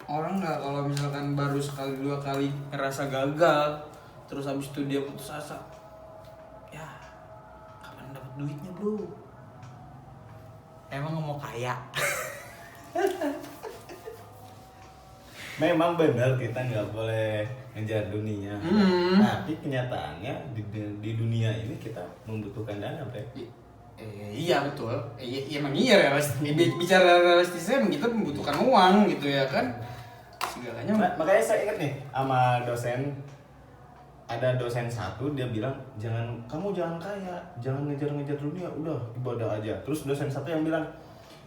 [SPEAKER 1] Orang nggak kalau misalkan baru sekali dua kali ngerasa gagal, terus habis itu dia putus asa, ya kapan dapat duitnya bro? Emang mau kaya?
[SPEAKER 2] Memang benar kita nggak boleh ngejar dunia, tapi kenyataannya di dunia ini kita membutuhkan dana, Bre.
[SPEAKER 1] Iya betul. Emang iya realistis. Bicara realistisnya emang kita membutuhkan uang gitu ya kan. Segalanya.
[SPEAKER 2] Makanya saya ingat nih sama dosen, ada dosen satu dia bilang kamu jangan kaya, jangan ngejar-ngejar dunia, udah ibadah aja. Terus dosen satu yang bilang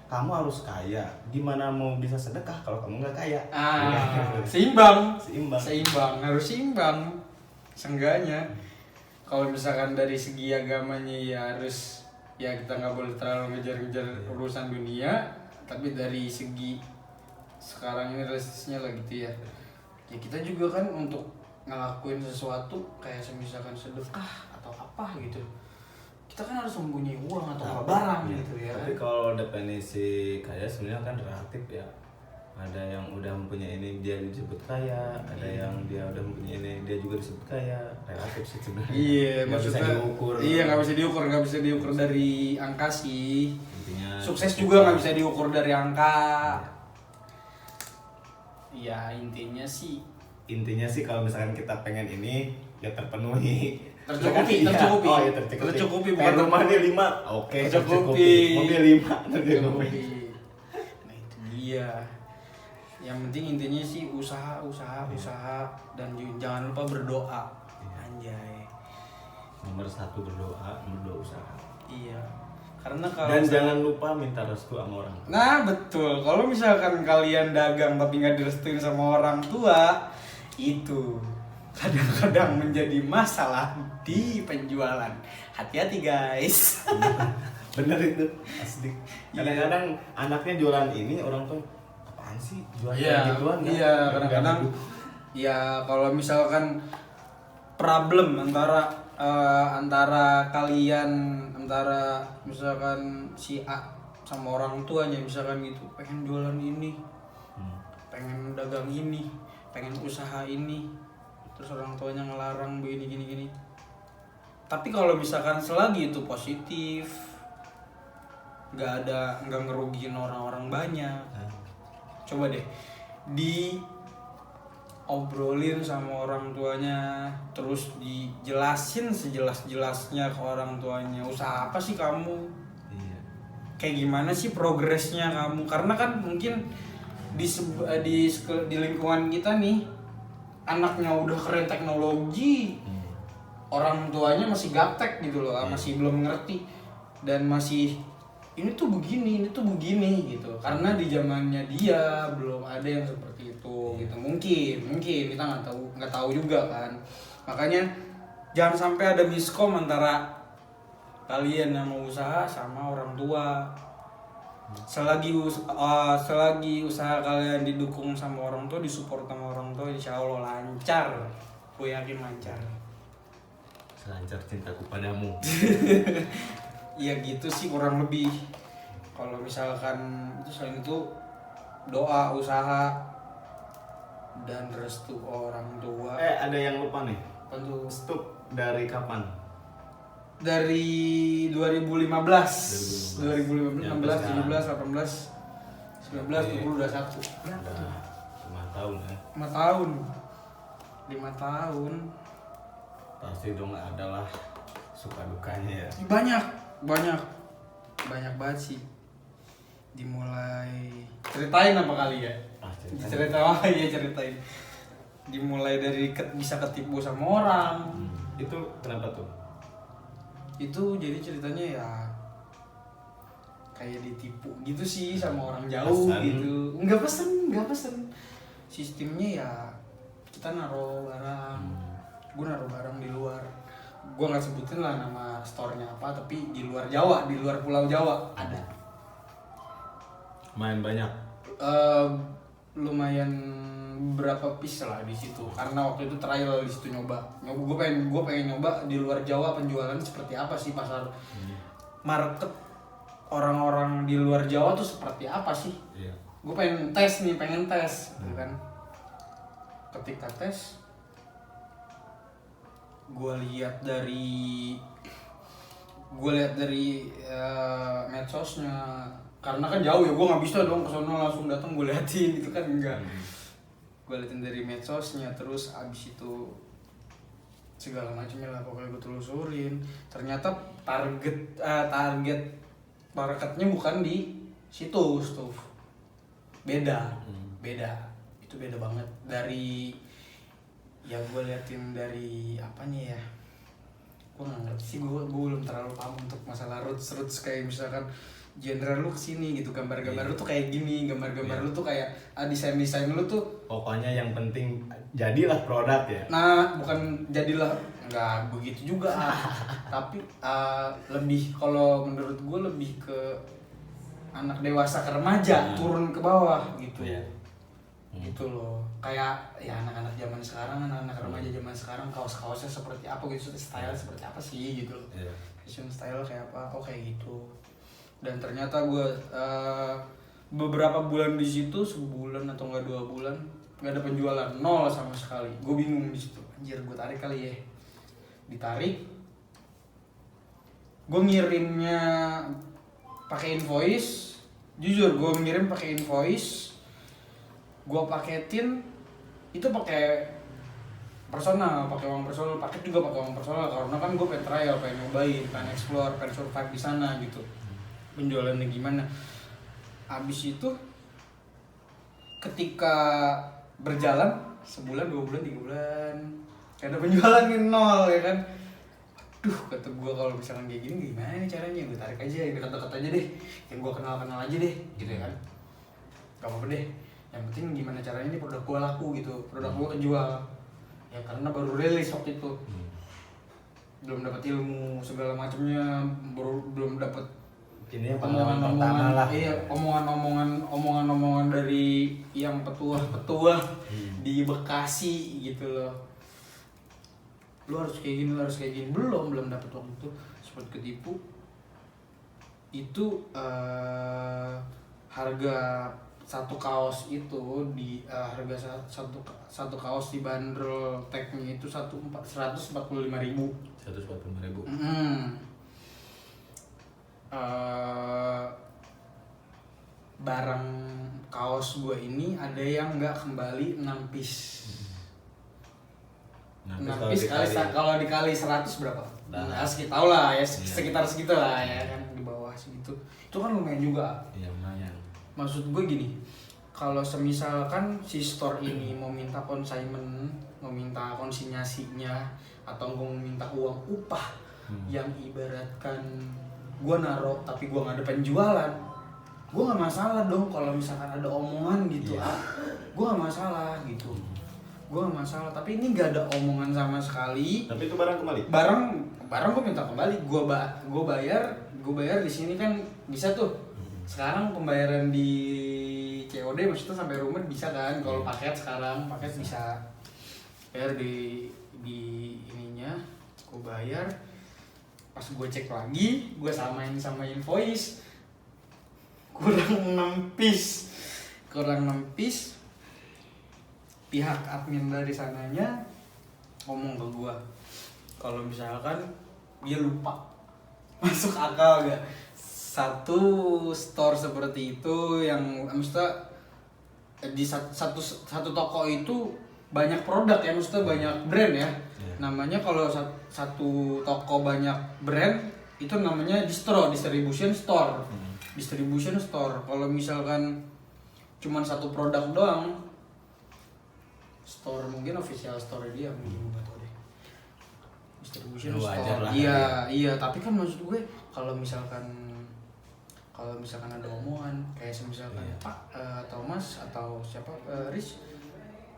[SPEAKER 2] kamu harus kaya, gimana mau bisa sedekah kalau kamu nggak kaya?
[SPEAKER 1] Seimbang, harus seimbang. Seenggaknya kalau misalkan dari segi agamanya ya harus, ya kita nggak boleh terlalu ngejar-ngejar urusan dunia, tapi dari segi sekarang ini realistisnya lah gitu ya. Ya kita juga kan untuk ngelakuin sesuatu kayak misalkan sedekah atau apa gitu, kita kan harus mempunyai uang atau barang gitu ya.
[SPEAKER 2] Tapi kalau definisi kaya sebenarnya kan relatif ya. Ada yang udah mempunyai ini dia disebut kaya, ada yang dia udah mempunyai ini dia juga disebut kaya. Relatif sih sebenarnya.
[SPEAKER 1] Iya,
[SPEAKER 2] maksudnya bisa diukur.
[SPEAKER 1] Iya, nggak bisa diukur dari angka sih.
[SPEAKER 2] Intinya
[SPEAKER 1] sukses juga nggak bisa diukur dari angka. Iya, intinya sih
[SPEAKER 2] kalau misalkan kita pengen ini ya terpenuhi.
[SPEAKER 1] Tercukupi.
[SPEAKER 2] Oh ya tercukupi.
[SPEAKER 1] Bukan
[SPEAKER 2] rumahnya 5, oke,
[SPEAKER 1] tercukupi.
[SPEAKER 2] Mobil 5, tercukupi.
[SPEAKER 1] Nah itu dia. Yang penting intinya sih usaha dan jangan lupa berdoa. Anjay.
[SPEAKER 2] Nomor 1 berdoa, nomor 2 usaha.
[SPEAKER 1] Iya. Karena kalau
[SPEAKER 2] dan jangan lupa minta restu sama orang tua.
[SPEAKER 1] Nah betul, kalau misalkan kalian dagang tapi nggak direstuin sama orang tua, itu kadang-kadang menjadi masalah di penjualan. Hati-hati guys.
[SPEAKER 2] Bener itu, asli. Kadang-kadang anaknya jualan ini, orang tuh apaan sih jualan gituan?
[SPEAKER 1] Iya, kadang-kadang ya kalau misalkan problem antara misalkan si A sama orang tuanya misalkan gitu, pengen jualan ini, pengen dagang ini, pengen usaha ini, terus orang tuanya ngelarang begini gini. Tapi kalau misalkan selagi itu positif, nggak ngerugiin orang-orang banyak, coba deh obrolin sama orang tuanya, terus dijelasin sejelas-jelasnya ke orang tuanya, usaha apa sih kamu, kayak gimana sih progresnya kamu, karena kan mungkin di lingkungan kita nih anaknya udah keren teknologi, orang tuanya masih gaptek gitu loh, masih belum ngerti dan masih ini tuh begini gitu, karena di zamannya dia belum ada yang seperti itu gitu. Mungkin kita nggak tahu juga kan. Makanya jangan sampai ada miskom antara kalian yang mau usaha sama orang tua. selagi usaha kalian didukung sama orang tua, disupport sama orang tua, insya Allah lancar. Gue yakin lancar.
[SPEAKER 2] Selancar cintaku padamu.
[SPEAKER 1] Ya gitu sih kurang lebih. Kalau misalkan itu selain itu doa, usaha, dan restu orang tua.
[SPEAKER 2] Ada yang lupa nih.
[SPEAKER 1] Tentu
[SPEAKER 2] Stup dari kapan?
[SPEAKER 1] dari 2015, 2016, 17, 18, 19, 20, 21.
[SPEAKER 2] Udah 5 tahun ya.
[SPEAKER 1] 5 tahun. 5 tahun.
[SPEAKER 2] Pasti dong adalah suka dukanya ya.
[SPEAKER 1] Banyak banget sih. Dimulai ceritain apa kali ya? Ceritain. Dimulai dari bisa ketipu sama orang.
[SPEAKER 2] Itu kenapa tuh?
[SPEAKER 1] Itu jadi ceritanya ya kayak ditipu gitu sih sama orang jauh
[SPEAKER 2] Pesan.
[SPEAKER 1] gitu. Enggak pesen. Sistemnya ya kita naruh barang. Gue naruh barang di luar. Gue nggak sebutin lah nama store-nya apa, tapi di luar Jawa, di luar Pulau Jawa ada.
[SPEAKER 2] Main banyak.
[SPEAKER 1] Lumayan berapa piece lah di situ, karena waktu itu trial di situ nyoba gue pengen nyoba di luar Jawa penjualan seperti apa sih, pasar market orang-orang di luar Jawa tuh seperti apa sih.
[SPEAKER 2] Iya.
[SPEAKER 1] Gue pengen tes gitu kan. Ketika tes gue lihat dari medsosnya, karena kan jauh ya, gue nggak bisa dong kesana langsung datang gue liatin gitu kan, enggak. Gue liatin dari medsosnya, terus abis itu segala macamnya lah pokoknya gue telusurin. Ternyata marketnya bukan di situ, beda. Itu beda banget dari yang gue liatin dari apanya ya. Gue nggak ngerti sih, gue belum terlalu paham untuk masalah roots kayak misalkan genre lu kesini gitu, gambar-gambar lu tuh kayak gini, gambar-gambar lu tuh kayak desain lu tuh.
[SPEAKER 2] Pokoknya yang penting jadilah produk ya.
[SPEAKER 1] Nah, bukan jadilah, nggak begitu juga. Tapi lebih, kalau menurut gue lebih ke anak dewasa ke remaja, turun ke bawah gitu. Gitu loh. Kayak ya anak-anak zaman sekarang, anak-anak remaja zaman sekarang kaos-kaosnya seperti apa gitu, style seperti apa sih gitu loh. Fashion style kayak apa? Oh kayak gitu. Dan ternyata gue beberapa bulan di situ, sebulan atau enggak 2 bulan, nggak ada penjualan, nol sama sekali. Gue bingung di situ. Anjir, gue tarik kali ya. Ditarik. Gue ngirimnya pakai invoice. Jujur, gue ngirim pakai invoice. Gue paketin itu pakai personal, pakai uang personal, paket juga pakai uang personal, karena kan gue pengen trial, pengen nyobain, pengen explore, pengen survive di sana gitu. Penjualannya gimana? Abis itu ketika berjalan sebulan, 2 bulan, 3 bulan, gak ada penjualan nih, nol ya kan. Duh, kata gue kalau misalkan kayak gini gimana nih caranya? Gue tarik aja, yang dekat-dekat aja deh, yang gue kenal aja deh, gitu ya kan. Gak apa-apa deh, yang penting gimana caranya ini produk gue laku gitu, produk gue kejual. Ya karena baru rilis waktu itu, belum dapat ilmu segala macamnya, belum dapat
[SPEAKER 2] ini omongan-omongan lah.
[SPEAKER 1] Iya, omongan-omongan dari yang petuah di Bekasi gitu loh. Lu harus kayak gini, belum dapat waktu itu, sempat ketipu. Itu harga satu kaos itu di harga satu kaos dibanderol tagnya itu 145.000.
[SPEAKER 2] 145.000.
[SPEAKER 1] Barang kaos gue ini ada yang nggak kembali 6 piece. 6 piece kalau dikali 100 berapa? Nah, segitu tau lah ya, sekitar segitu lah ya kan, di bawah segitu. Itu kan lumayan juga.
[SPEAKER 2] Iya, lumayan.
[SPEAKER 1] Maksud gue gini, kalau semisalkan si store ini mau minta consignment, mau minta konsinyasinya, atau gue mau minta uang upah yang ibaratkan gue naruh tapi gue nggak ada penjualan, gue nggak masalah dong kalau misalkan ada omongan gitu. Gue nggak masalah gitu, gue nggak masalah. Tapi ini nggak ada omongan sama sekali.
[SPEAKER 2] Tapi itu barang kembali.
[SPEAKER 1] Barang gue minta kembali, gue bayar di sini kan bisa tuh. Sekarang pembayaran di COD maksudnya sampai rumah bisa kan? Kalau paket sekarang paket bisa bayar di ininya, gue bayar. Pas gue cek lagi, gue samain sama invoice kurang 6 piece. Pihak admin dari sananya ngomong ke gue kalau misalkan dia lupa. Masuk akal gak? Satu store seperti itu yang maksudnya di satu toko itu banyak produk ya, maksudnya banyak brand ya. Namanya kalau satu toko banyak brand itu namanya distribution store. Distribution store. Kalau misalkan cuman satu produk doang, store mungkin official store dia mungkin nggak tahu deh. Distribution store. Iya, tapi kan maksud gue kalau misalkan ada omongan kayak misalkan Pak atau Mas atau siapa Riz,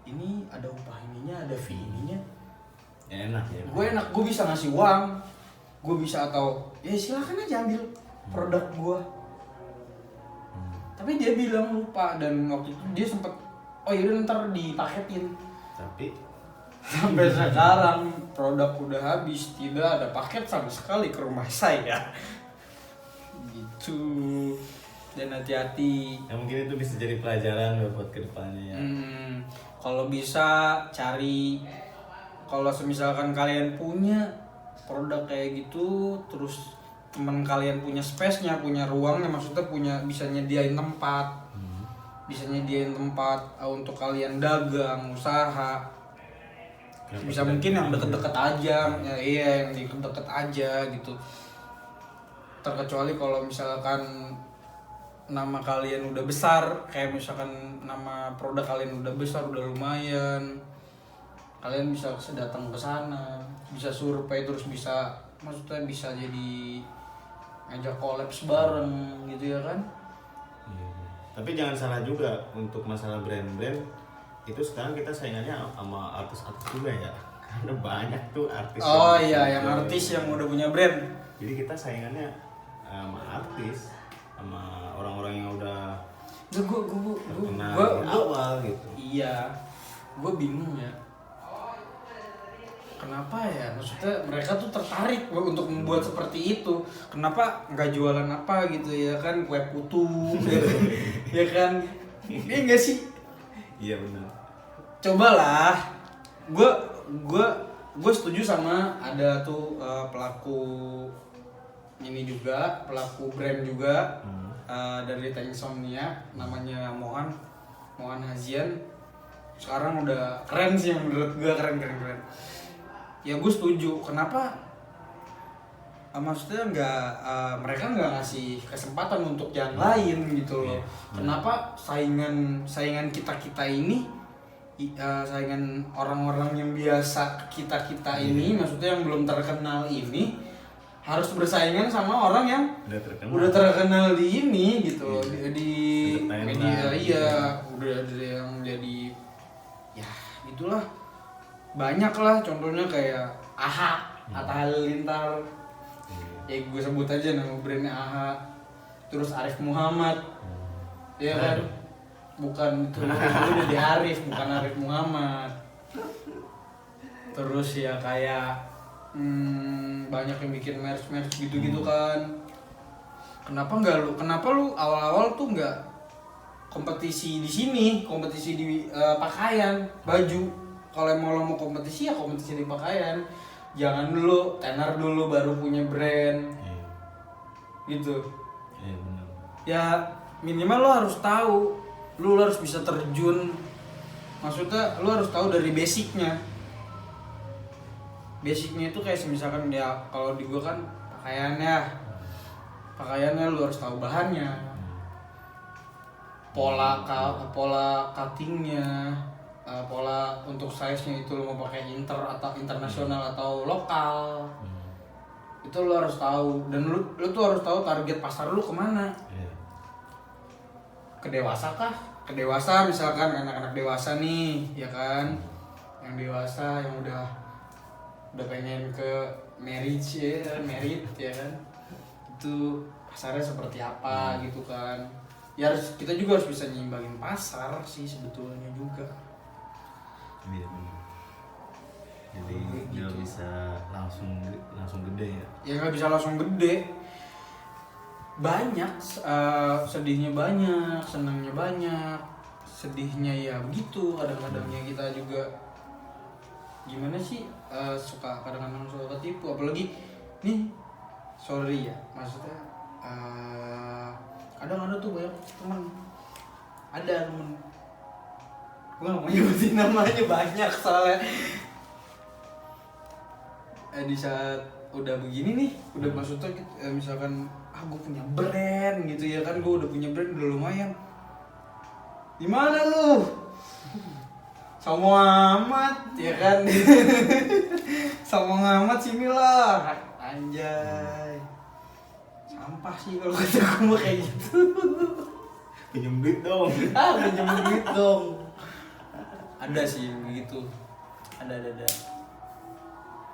[SPEAKER 1] ini ada upah ininya, ada fee ininya.
[SPEAKER 2] Enak ya.
[SPEAKER 1] Gue bisa ngasih uang, gue bisa atau ya silakan aja ambil produk gue. Tapi dia bilang lupa dan waktu itu dia sempet yaudah ntar dipaketin. Tapi sampai sekarang produk udah habis, tidak ada paket sama sekali ke rumah saya. Gitu. Dan hati-hati.
[SPEAKER 2] Ya mungkin itu bisa jadi pelajaran buat kedepannya ya.
[SPEAKER 1] Kalau bisa cari, kalau misalkan kalian punya produk kayak gitu, terus teman kalian punya space-nya, punya ruangnya, maksudnya bisa nyediain tempat, untuk kalian dagang, usaha. Bisa mungkin yang deket-deket aja, yang deket-deket aja gitu. Terkecuali kalau misalkan nama kalian udah besar, kayak misalkan nama produk kalian udah besar, udah lumayan, kalian bisa datang ke sana, bisa survei, terus bisa maksudnya bisa jadi ngajak kolaps bareng gitu ya kan.
[SPEAKER 2] Tapi jangan salah juga untuk masalah brand-brand itu, sekarang kita saingannya sama artis-artis juga ya, karena banyak tuh artis.
[SPEAKER 1] Yang artis yang udah punya brand.
[SPEAKER 2] Jadi kita saingannya sama artis, sama orang-orang yang udah
[SPEAKER 1] gue
[SPEAKER 2] awal gitu.
[SPEAKER 1] Iya, gue bingung ya. Kenapa ya? Maksudnya mereka tuh tertarik untuk membuat seperti itu. Kenapa nggak jualan apa gitu ya kan, kue putu, ya kan? Iya nggak sih?
[SPEAKER 2] Iya benar.
[SPEAKER 1] Cobalah, gue setuju sama ada tuh pelaku ini juga, pelaku brand juga dari Insomnia, namanya Mohan Hazian. Sekarang udah keren sih menurut gue, keren. Ya gue setuju. Kenapa? Maksudnya mereka nggak ngasih kesempatan untuk yang lain gitu loh. Kenapa saingan kita ini, saingan orang-orang yang biasa kita ini, maksudnya yang belum terkenal ini, harus bersaingan sama orang yang udah terkenal di ini gitu, di media. Udah ada yang jadi ya itulah. Banyak lah contohnya kayak Atta Halilintar, ya gue sebut aja nama brandnya AHA. Terus Arif Muhammad, ya kan, bukan itu udah di Arif, bukan Arif Muhammad. Terus ya kayak banyak yang bikin merch gitu kan. Kenapa lu awal-awal tuh nggak kompetisi di sini, kompetisi di pakaian, baju. Kalau mau kompetisi ya kompetisi di pakaian. Jangan dulu tenar dulu baru punya brand. Gitu.
[SPEAKER 2] Iya benar.
[SPEAKER 1] Ya minimal lo harus tahu, lo harus bisa terjun. Maksudnya lo harus tahu dari basicnya. Basicnya itu kayak misalkan ya kalau di gua kan pakaiannya lo harus tahu bahannya, pola cuttingnya, pola untuk size-nya itu lo mau pakai atau internasional atau lokal. Itu lo harus tahu, dan lo tuh harus tahu target pasar lo kemana. Ke dewasa kah? Ke dewasa misalkan anak-anak dewasa nih, ya kan? Yang dewasa yang udah pengen ke marriage ya kan? Itu pasarnya seperti apa gitu kan. Ya kita juga harus bisa nyimbangin pasar sih sebetulnya juga.
[SPEAKER 2] Iya benar. Jadi
[SPEAKER 1] Gitu.
[SPEAKER 2] nggak bisa langsung gede ya.
[SPEAKER 1] Ya nggak bisa langsung gede. Banyak sedihnya, banyak senangnya, banyak sedihnya ya begitu. Kadang-kadangnya kita juga gimana sih, suka kadang-kadang suka ketipu, apalagi nih, sorry ya, maksudnya kadang ada tuh banyak teman, ada temen, gue nggak mau nyebutin namanya, banyak soalnya. Di saat udah begini nih, udah maksudnya misalkan gue punya brand gitu ya kan, gue udah punya brand udah lumayan, gimana lu? Sombong amat ya kan. Sombong amat sinilah, anjay. Sampah sih kalau kata gue kayak gitu.
[SPEAKER 2] Pinjam duit dong.
[SPEAKER 1] Pinjam duit dong. Ada sih begitu. Ada.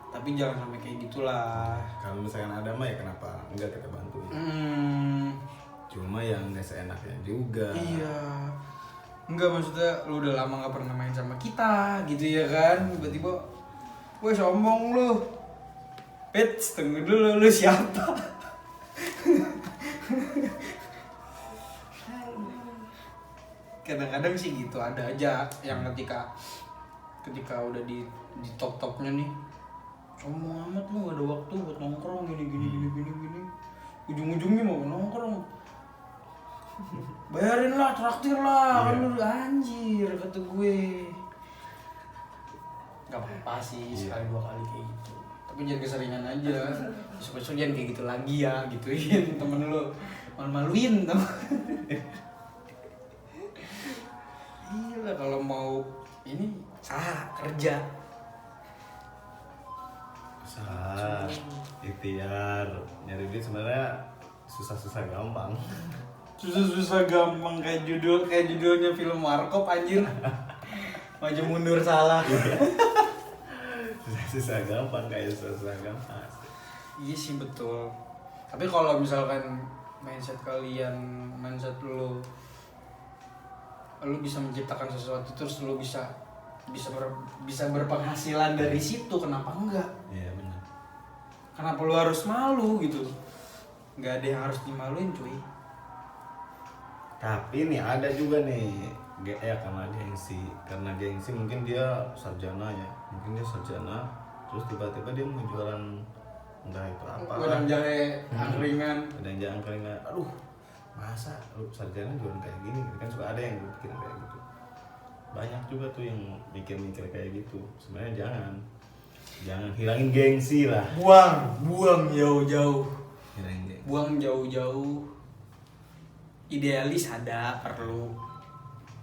[SPEAKER 1] Tapi jangan sampai kayak gitulah.
[SPEAKER 2] Kalau misalkan ada mah ya kenapa enggak kita bantu ya. Cuma yang nggak seenaknya juga.
[SPEAKER 1] Iya. Enggak, maksudnya lu udah lama gak pernah main sama kita gitu ya kan. Tiba-tiba weh sombong lu. Tunggu dulu, lu siapa? Kadang-kadang sih gitu, ada aja yang ketika udah di top-topnya nih, sombong amat lu, gak ada waktu buat nongkrong gini. Ujung-ujungnya mau nongkrong, bayarin lah, traktir lah, kan lu anjir kata gue. Gak apa-apa sih sekali dua kali kayak gitu, tapi jangan keseringan aja. Besok-besok jangan kayak gitu lagi ya, gituin temen lu, malu-maluin tau. Iya, kalau mau ini kerja.
[SPEAKER 2] Usaha, ikhtiar, nyari duit sebenarnya susah-susah gampang.
[SPEAKER 1] Susah-susah gampang, kayak judulnya film Warkop anjir. Maju mundur salah.
[SPEAKER 2] Susah-susah gampang, kayak susah-susah gampang.
[SPEAKER 1] Iya sih betul. Tapi kalau misalkan mindset lu bisa menciptakan sesuatu terus lu bisa berpenghasilan dari situ, kenapa enggak?
[SPEAKER 2] Iya benar.
[SPEAKER 1] Kenapa lu harus malu gitu? Nggak ada yang harus dimaluin cuy.
[SPEAKER 2] Tapi nih ada juga nih karena gengsi mungkin dia sarjana ya, terus tiba-tiba dia mau jualan entah itu apa,
[SPEAKER 1] Wedang jahe angkringan.
[SPEAKER 2] Aduh, masa lu sarjana jualan kayak gini, kan suka ada yang bikin kayak gitu. Banyak juga tuh yang mikir kayak gitu. Sebenarnya jangan hilangin gengsi lah.
[SPEAKER 1] Buang jauh-jauh.
[SPEAKER 2] Hilangin gengsi.
[SPEAKER 1] Buang jauh-jauh. Idealis ada, perlu.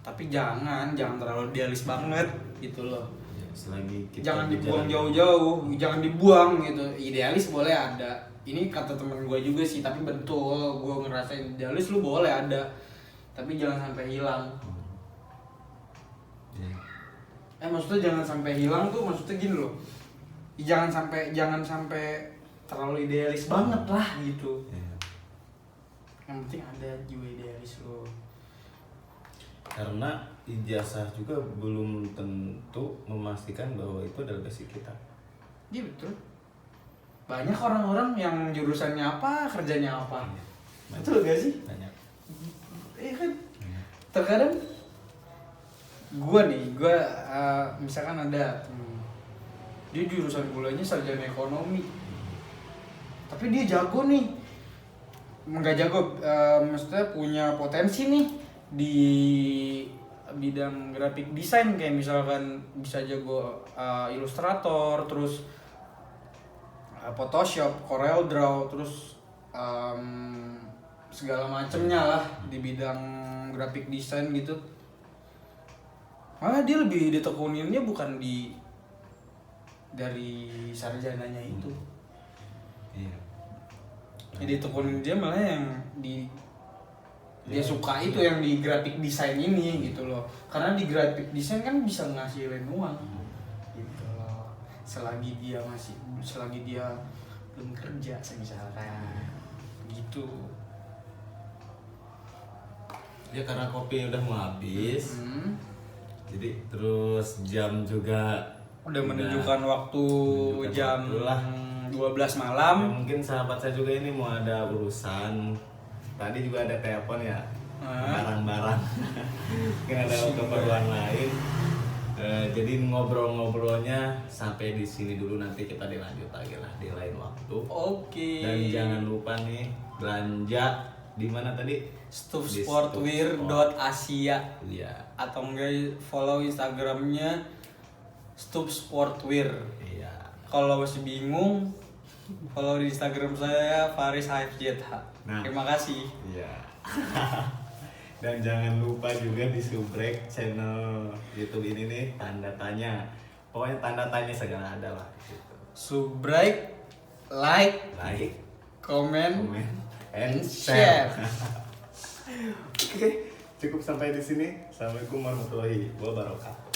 [SPEAKER 1] Tapi jangan terlalu idealis banget gitu loh.
[SPEAKER 2] Ya, selagi kita
[SPEAKER 1] Jangan dibuang jauh-jauh, jangan dibuang gitu. Idealis boleh ada. Ini kata temen gue juga sih, tapi betul, gue ngerasain idealis lu boleh ada, tapi jangan sampai hilang. Maksudnya jangan sampai hilang tuh, maksudnya gini loh, jangan sampai terlalu idealis banget lah gitu. Yang penting ada jiwa idealis lo.
[SPEAKER 2] Karena ijazah juga belum tentu memastikan bahwa itu adalah basic kita.
[SPEAKER 1] Iya betul. Banyak orang-orang yang jurusannya apa, kerjanya apa. Betul gak sih?
[SPEAKER 2] Banyak.
[SPEAKER 1] Iya kan? Terkadang gue misalkan ada dia jurusan kuliahnya sarjana ekonomi, tapi dia jago nih, nggak jago, maksudnya punya potensi nih di bidang graphic design, kayak misalkan bisa jago ilustrator, terus Photoshop, Corel Draw, terus segala macemnya lah di bidang graphic design gitu. Malah dia lebih ditekuninnya bukan dari sarjananya itu.
[SPEAKER 2] Iya.
[SPEAKER 1] Jadi tekunin dia malah yang dia suka itu, yang di graphic design ini gitu loh. Karena di graphic design kan bisa ngasilin uang. Gitu loh. Selagi dia belum kerja misalkan. Gitu.
[SPEAKER 2] Ya karena kopi udah mau habis. Jadi terus jam juga
[SPEAKER 1] Udah menunjukkan waktu jam
[SPEAKER 2] waktu lah.
[SPEAKER 1] 12
[SPEAKER 2] Ya,
[SPEAKER 1] malam.
[SPEAKER 2] mungkin sahabat saya juga ini mau ada urusan. Tadi juga ada telepon ya. Barang-barang. Mungkin ada keperluan lain. Jadi ngobrol-ngobrolnya sampai di sini dulu, nanti kita dilanjut lagi lah di lain waktu.
[SPEAKER 1] Oke.
[SPEAKER 2] Dan jangan lupa nih belanja di mana tadi?
[SPEAKER 1] Stupsportwear.asia.
[SPEAKER 2] Iya.
[SPEAKER 1] Atau enggak follow Instagramnya Stupsportwear.
[SPEAKER 2] Iya.
[SPEAKER 1] Kalau masih bingung, follow di Instagram saya Faris HFJH.
[SPEAKER 2] Nah.
[SPEAKER 1] Terima kasih.
[SPEAKER 2] Iya. Dan jangan lupa juga di subrek channel YouTube ini nih, tanda tanya. Pokoknya tanda tanya segala ada lah gitu.
[SPEAKER 1] Subscribe, like, comment,
[SPEAKER 2] and
[SPEAKER 1] share.
[SPEAKER 2] Oke, cukup sampai di sini. Assalamualaikum warahmatullahi wabarakatuh.